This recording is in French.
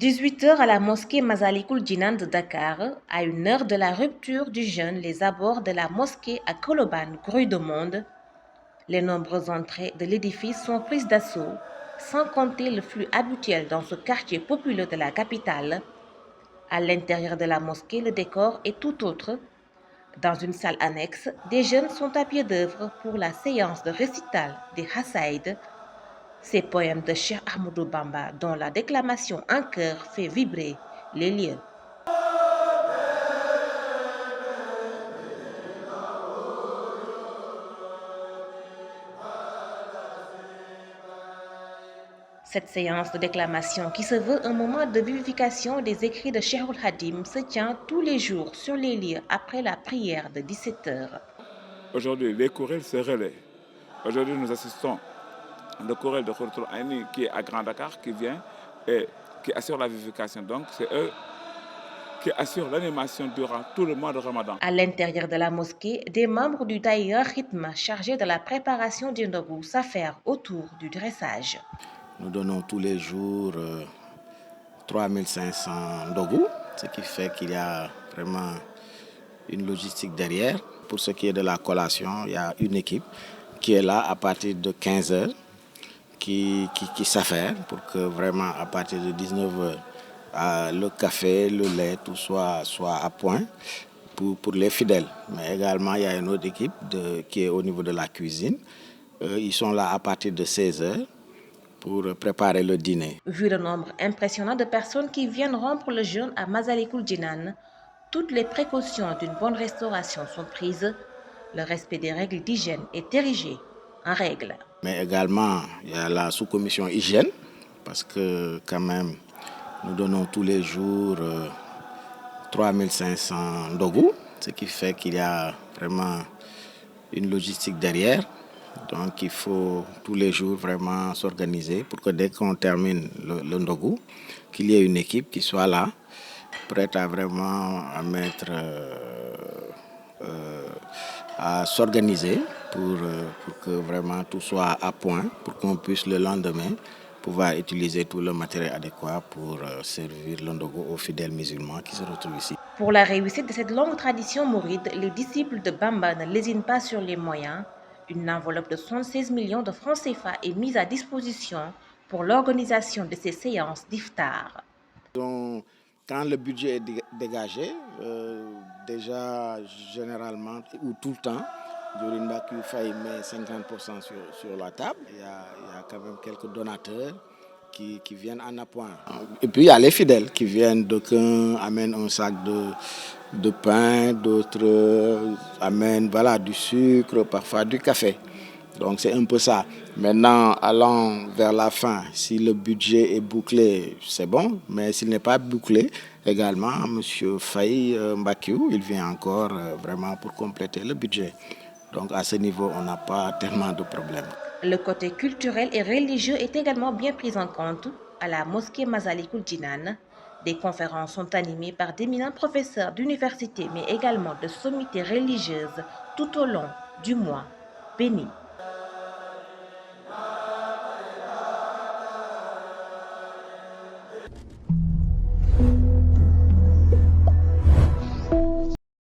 18 h à la mosquée Massalikul Jinane de Dakar, à une heure de la rupture du jeûne, les abords de la mosquée à Colobane grouillent de monde. Les nombreuses entrées de l'édifice sont prises d'assaut, sans compter le flux habituel dans ce quartier populeux de la capitale. À l'intérieur de la mosquée, le décor est tout autre. Dans une salle annexe, des jeunes sont à pied d'œuvre pour la séance de récital des Hassaïd, ces poèmes de Cheikh Ahmadou Bamba dont la déclamation en chœur fait vibrer les lieux. Cette séance de déclamation, qui se veut un moment de vivification des écrits de Cheikhoul Hadim, se tient tous les jours sur les lieux après la prière de 17 h. Aujourd'hui, les chorales se relaient. Aujourd'hui, nous assistons le chorale de Khouroul Aini qui est à Grand Dakar, qui vient et qui assure la vivification. Donc, c'est eux qui assurent l'animation durant tout le mois de Ramadan. À l'intérieur de la mosquée, des membres du Daïra Khidma chargés de la préparation du ndogu s'affairent autour du dressage. Nous donnons tous les jours 3500 ndogu, ce qui fait qu'il y a vraiment une logistique derrière. Pour ce qui est de la collation, il y a une équipe qui est là à partir de 15 h, qui s'affaire pour que vraiment à partir de 19 h, le café, le lait, tout soit à point pour les fidèles. Mais également, il y a une autre équipe qui est au niveau de la cuisine. Ils sont là à partir de 16 h pour préparer le dîner. Vu le nombre impressionnant de personnes qui viennent rompre le jeûne à Massalikul Jinane, toutes les précautions d'une bonne restauration sont prises. Le respect des règles d'hygiène est érigé en règle. Mais également, il y a la sous-commission hygiène, parce que quand même, nous donnons tous les jours 3500 ndogu, ce qui fait qu'il y a vraiment une logistique derrière. Donc il faut tous les jours vraiment s'organiser pour que dès qu'on termine le ndogu, qu'il y ait une équipe qui soit là, prête à vraiment à s'organiser pour que vraiment tout soit à point, pour qu'on puisse le lendemain pouvoir utiliser tout le matériel adéquat pour servir le ndogu aux fidèles musulmans qui se retrouvent ici. Pour la réussite de cette longue tradition mouride, les disciples de Bamba ne lésinent pas sur les moyens. Une enveloppe de 76 millions de francs CFA est mise à disposition pour l'organisation de ces séances d'iftar. Donc, quand le budget est dégagé, déjà généralement ou tout le temps, Diourine Baku Faye met 50% sur la table. Il y a quand même quelques donateurs qui viennent en appoint. Et puis il y a les fidèles qui viennent, d'aucuns amènent un sac de pain, d'autres amènent du sucre, parfois du café. Donc c'est un peu ça. Maintenant, allant vers la fin, si le budget est bouclé, c'est bon. Mais s'il n'est pas bouclé, également, M. Faye Mbakiou, il vient encore vraiment pour compléter le budget. Donc à ce niveau, on n'a pas tellement de problèmes. Le côté culturel et religieux est également bien pris en compte à la mosquée Massalikul Jinane. Des conférences sont animées par d'éminents professeurs d'université, mais également de sommités religieuses tout au long du mois béni.